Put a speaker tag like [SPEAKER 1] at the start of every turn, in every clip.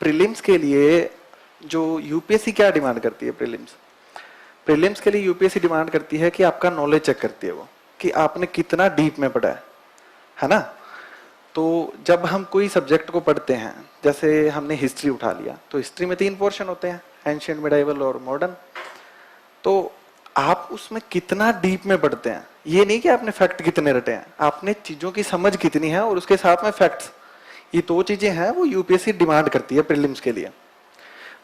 [SPEAKER 1] Prelims के लिए जो यूपीएससी क्या डिमांड करती है, प्रीलिम्स के लिए यूपीएससी डिमांड करती है कि आपका नॉलेज चेक करती है वो, कि आपने कितना डीप में पढ़ा है ना। तो जब हम कोई सब्जेक्ट को पढ़ते हैं, जैसे हमने हिस्ट्री उठा लिया, तो हिस्ट्री में 3 पोर्शन होते हैं, एंशिएंट, मिडाइवल और मॉडर्न। तो आप उसमें कितना डीप में पढ़ते हैं, ये नहीं कि आपने फैक्ट कितने रटे हैं, आपने चीजों की समझ कितनी है और उसके साथ में फैक्ट्स, ये 2 चीजें हैं वो यूपीएससी डिमांड करती है प्रीलिम्स के लिए।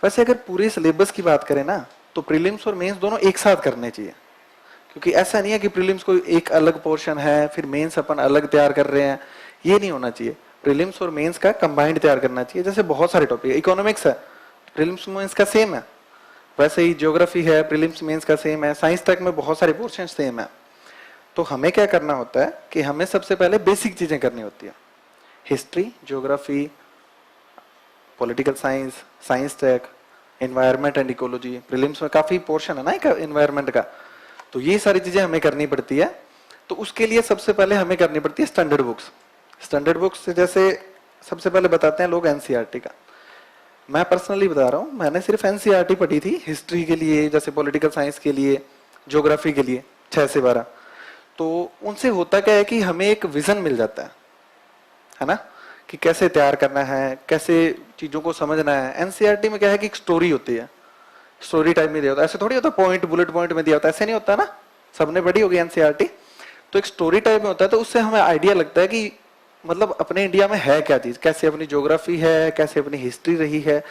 [SPEAKER 1] वैसे अगर पूरे सिलेबस की बात करें ना, तो प्रीलिम्स और मेंस दोनों एक साथ करने चाहिए, क्योंकि ऐसा नहीं है कि प्रीलिम्स को एक अलग पोर्शन है फिर मेंस अपन अलग तैयार कर रहे हैं, ये नहीं होना चाहिए। प्रीलिम्स और मेंस का कंबाइंड तैयार करना चाहिए। जैसे बहुत सारे टॉपिक, इकोनॉमिक्स है, प्रीलिम्स मेंस का सेम है, वैसे ही ज्योग्राफी है, प्रीलिम्स मेंस का सेम है, साइंस तक में बहुत सारे पोर्शन सेम है। तो हमें क्या करना होता है कि हमें सबसे पहले बेसिक चीजें करनी होती है, history, geography, political science, science tech, environment and ecology, prelims में काफी पोर्शन है ना एनवायरनमेंट का, तो ये सारी चीजें हमें करनी पड़ती है। तो उसके लिए सबसे पहले हमें करनी पड़ती है स्टैंडर्ड बुक्स। स्टैंडर्ड बुक्स जैसे सबसे पहले बताते हैं लोग एनसीईआरटी का, मैं पर्सनली बता रहा हूँ, मैंने सिर्फ एनसीईआरटी पढ़ी थी हिस्ट्री के लिए, जैसे पॉलिटिकल साइंस के लिए, ज्योग्राफी के लिए 6 से 12। तो उनसे होता क्या है कि हमें एक विजन मिल जाता है ना, कि कैसे तैयार करना है, कैसे चीजों को समझना है। एनसीईआरटी में क्या है कि एक स्टोरी होती है, स्टोरी टाइप में दिया होता है, ऐसे थोड़ी होता पॉइंट बुलेट पॉइंट में दिया होता है, ऐसे नहीं होता ना, सबने पढ़ी होगी एनसीईआरटी, तो एक स्टोरी टाइप में होता है। तो उससे हमें आइडिया लगता है कि मतलब अपने इंडिया में है क्या चीज, कैसे अपनी ज्योग्राफी है, कैसे अपनी हिस्ट्री रही है,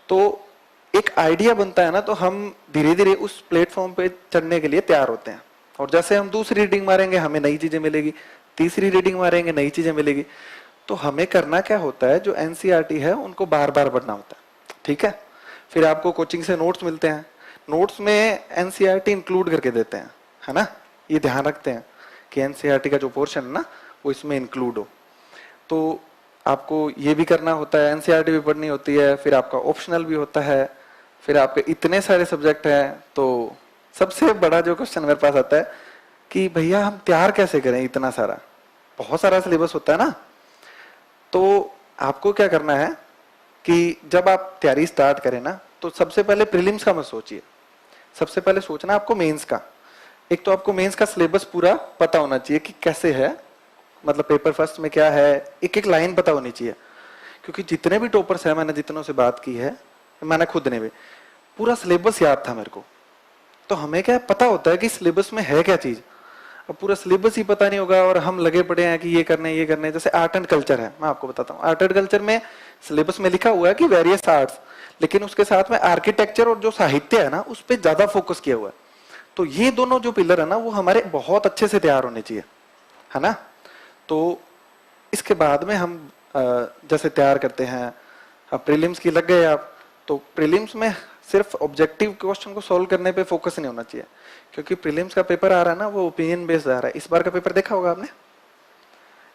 [SPEAKER 1] तो एक आइडिया बनता है ना, तो हम धीरे धीरे उस प्लेटफॉर्म पे चढ़ने के लिए तैयार होते हैं। और जैसे हम दूसरी रीडिंग मारेंगे हमें नई चीजें मिलेगी, तीसरी रीडिंग मारेंगे नई चीजें मिलेगी। तो हमें करना क्या होता है, जो एनसीईआरटी है उनको बार बार पढ़ना होता है, ठीक है। फिर आपको कोचिंग से नोट्स मिलते हैं, नोट्स में एनसीईआरटी इंक्लूड करके देते हैं, है ना, ये ध्यान रखते हैं कि एनसीईआरटी का जो पोर्शन है ना वो इसमें इंक्लूड हो। तो आपको ये भी करना होता है, एनसीईआरटी भी पढ़नी होती है, फिर आपका ऑप्शनल भी होता है, फिर आपके इतने सारे सब्जेक्ट हैं। तो सबसे बड़ा जो क्वेश्चन मेरे पास आता है कि भैया हम तैयार कैसे करें, इतना सारा, बहुत सारा सिलेबस होता है ना। तो आपको क्या करना है कि जब आप तैयारी स्टार्ट करें ना, तो सबसे पहले प्रीलिम्स का मत सोचिए, सबसे पहले सोचना आपको मेंस का। एक तो आपको मेंस का सिलेबस पूरा पता होना चाहिए कि कैसे है, मतलब पेपर फर्स्ट में क्या है, एक एक लाइन पता होनी चाहिए। क्योंकि जितने भी टॉपर्स हैं, मैंने जितनों से बात की है, मैंने खुद ने भी पूरा सिलेबस याद था मेरे को। तो हमें क्या पता होता है कि सिलेबस में है क्या चीज। अब पूरा सिलेबस ही पता नहीं होगा और हम लगे पड़े हैं कि ये करने ये करने। जैसे आर्ट एंड कल्चर है, मैं आपको बताता हूँ, आर्ट एंड कल्चर में सिलेबस में लिखा हुआ है कि वेरियस आर्ट्स, लेकिन उसके साथ में आर्किटेक्चर और जो साहित्य है ना उस पर ज्यादा फोकस किया हुआ है। तो ये दोनों जो पिलर है ना वो हमारे बहुत अच्छे से तैयार होने चाहिए, है ना। तो इसके बाद में हम जैसे तैयार करते हैं, अब प्रीलिम्स की लग गए आप, तो प्रीलिम्स में सिर्फ ऑब्जेक्टिव क्वेश्चन को सॉल्व करने पे फोकस नहीं होना चाहिए, क्योंकि प्रीलिम्स का पेपर आ रहा है ना वो ओपिनियन बेस्ड आ रहा है। इस बार का पेपर देखा होगा आपने,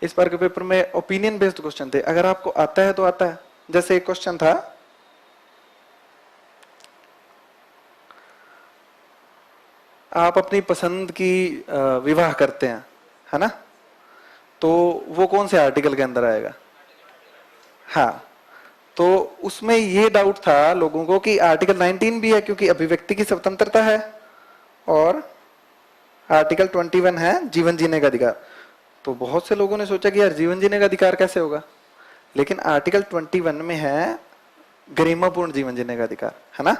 [SPEAKER 1] इस बार के पेपर में ओपिनियन बेस्ड क्वेश्चन थे। अगर आपको आता है तो आता है, जैसे एक क्वेश्चन था, आप अपनी पसंद की विवाह करते हैं, है ना, तो वो कौन से आर्टिकल के अंदर आएगा। हाँ, तो उसमें ये डाउट था लोगों को कि आर्टिकल 19 भी है, क्योंकि अभिव्यक्ति की स्वतंत्रता है, और आर्टिकल 21 है जीवन जीने का अधिकार। तो बहुत से लोगों ने सोचा कि यार जीवन जीने का अधिकार कैसे होगा, लेकिन आर्टिकल 21 में है गरिमापूर्ण जीवन जीने का अधिकार, है ना।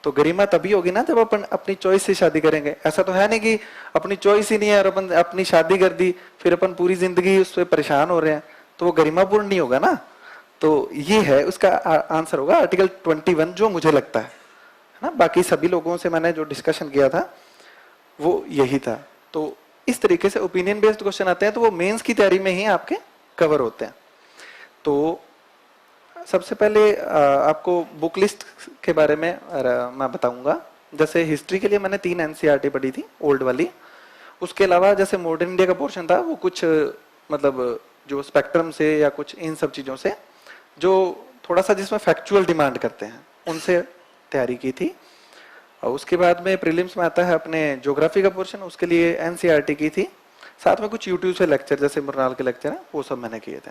[SPEAKER 1] तो गरिमा तभी होगी ना जब अपन अपनी चॉइस से शादी करेंगे। ऐसा तो है नहीं कि अपनी चॉइस ही नहीं है और अपन अपनी शादी कर दी फिर अपन पूरी जिंदगी उससे परेशान हो रहे हैं, तो वो गरिमापूर्ण नहीं होगा ना। तो ये है उसका आंसर होगा आर्टिकल 21, जो मुझे लगता है ना। बाकी सभी लोगों से मैंने जो डिस्कशन किया था वो यही था। तो इस तरीके से ओपिनियन बेस्ड क्वेश्चन आते हैं, तो वो मेंस की तैयारी में ही आपके कवर होते हैं। तो सबसे पहले आपको बुक लिस्ट के बारे में मैं बताऊंगा। जैसे हिस्ट्री के लिए मैंने 3 एनसीईआरटी पढ़ी थी ओल्ड वाली, उसके अलावा जैसे मॉडर्न इंडिया का पोर्शन था वो कुछ मतलब जो स्पेक्ट्रम से या कुछ इन सब चीजों से जो थोड़ा सा जिसमें फैक्चुअल डिमांड करते हैं उनसे तैयारी की थी। और उसके बाद में प्रीलिम्स में आता है अपने ज्योग्राफी का पोर्शन, उसके लिए एनसीईआरटी की थी, साथ में कुछ यूट्यूब से लेक्चर जैसे मुरनाल के लेक्चर हैं वो सब मैंने किए थे।